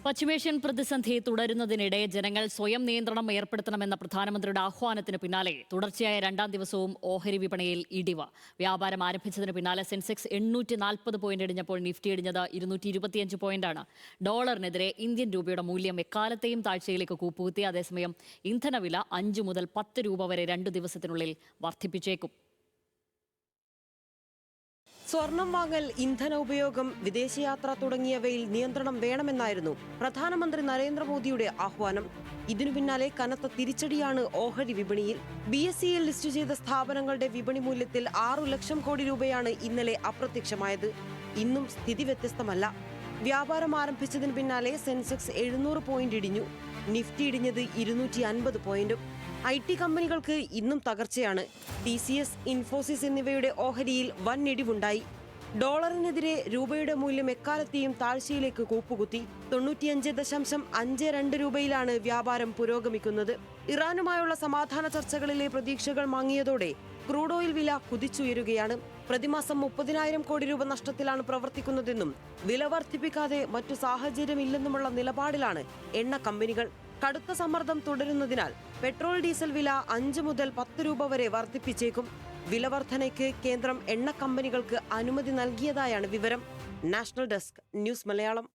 പശ്ചിമേഷ്യൻ പ്രതിസന്ധി തുടരുന്നതിനിടെ ജനങ്ങൾ സ്വയം നിയന്ത്രണം ഏർപ്പെടുത്തണമെന്ന പ്രധാനമന്ത്രിയുടെ ആഹ്വാനത്തിന് പിന്നാലെ തുടർച്ചയായ രണ്ടാം ദിവസവും ഓഹരി വിപണിയിൽ ഇടിവ്. വ്യാപാരം ആരംഭിച്ചതിന് പിന്നാലെ സെൻസെക്സ് 840 പോയിന്റ് ഇടിഞ്ഞപ്പോൾ നിഫ്റ്റി ഇടിഞ്ഞത് 225 പോയിന്റാണ്. ഡോളറിനെതിരെ ഇന്ത്യൻ രൂപയുടെ മൂല്യം എക്കാലത്തെയും താഴ്ചയിലേക്ക് കൂപ്പുകുത്തി. അതേസമയം ഇന്ധനവില 5 മുതൽ 10 രൂപ വരെ 2 ദിവസത്തിനുള്ളിൽ വർദ്ധിപ്പിച്ചേക്കും. സ്വർണം വാങ്ങൽ, ഇന്ധന ഉപയോഗം, വിദേശയാത്ര തുടങ്ങിയവയിൽ നിയന്ത്രണം വേണമെന്നായിരുന്നു പ്രധാനമന്ത്രി നരേന്ദ്രമോദിയുടെ ആഹ്വാനം. ഇതിനു പിന്നാലെ കനത്ത തിരിച്ചടിയാണ് ഓഹരി വിപണിയിൽ. BSEയിൽ ലിസ്റ്റ് ചെയ്ത സ്ഥാപനങ്ങളുടെ വിപണി മൂല്യത്തിൽ 6 ലക്ഷം കോടി രൂപയാണ് ഇന്നലെ അപ്രത്യക്ഷമായത്. ഇന്നും സ്ഥിതി വ്യത്യസ്തമല്ല. വ്യാപാരം ആരംഭിച്ചതിന് പിന്നാലെ സെൻസെക്സ് 700 പോയിന്റ് ഇടിഞ്ഞു. നിഫ്റ്റി ഇടിഞ്ഞത് 250 പോയിന്റും. IT കമ്പനികൾക്ക് ഇന്നും തകർച്ചയാണ്. TCS, ഇൻഫോസിസ് എന്നിവയുടെ ഓഹരിയിൽ വൻ ഇടിവുണ്ടായി. ഡോളറിനെതിരെ രൂപയുടെ മൂല്യം എക്കാലത്തെയും താഴ്ചയിലേക്ക് കൂപ്പുകുത്തി. 95.52 രൂപയിലാണ് വ്യാപാരം പുരോഗമിക്കുന്നത്. ഇറാനുമായുള്ള സമാധാന ചർച്ചകളിലെ പ്രതീക്ഷകൾ മങ്ങിയതോടെ ക്രൂഡ് ഓയിൽ വില കുതിച്ചുയരുകയാണ്. പ്രതിമാസം 30,000 കോടി രൂപ നഷ്ടത്തിലാണ് പ്രവർത്തിക്കുന്നതെന്നും വില വർദ്ധിപ്പിക്കാതെ മറ്റു സാഹചര്യമില്ലെന്നുമുള്ള നിലപാടിലാണ് എണ്ണ കമ്പനികൾ. കടുത്ത സമ്മർദ്ദം തുടരുന്നതിനാൽ പെട്രോൾ, ഡീസൽ വില 5 മുതൽ 10 രൂപ വരെ വർദ്ധിപ്പിച്ചേക്കും. വില വർധനയ്ക്ക് കേന്ദ്രം എണ്ണ കമ്പനികൾക്ക് അനുമതി നൽകിയതായാണ് വിവരം. National desk, news Malayalam.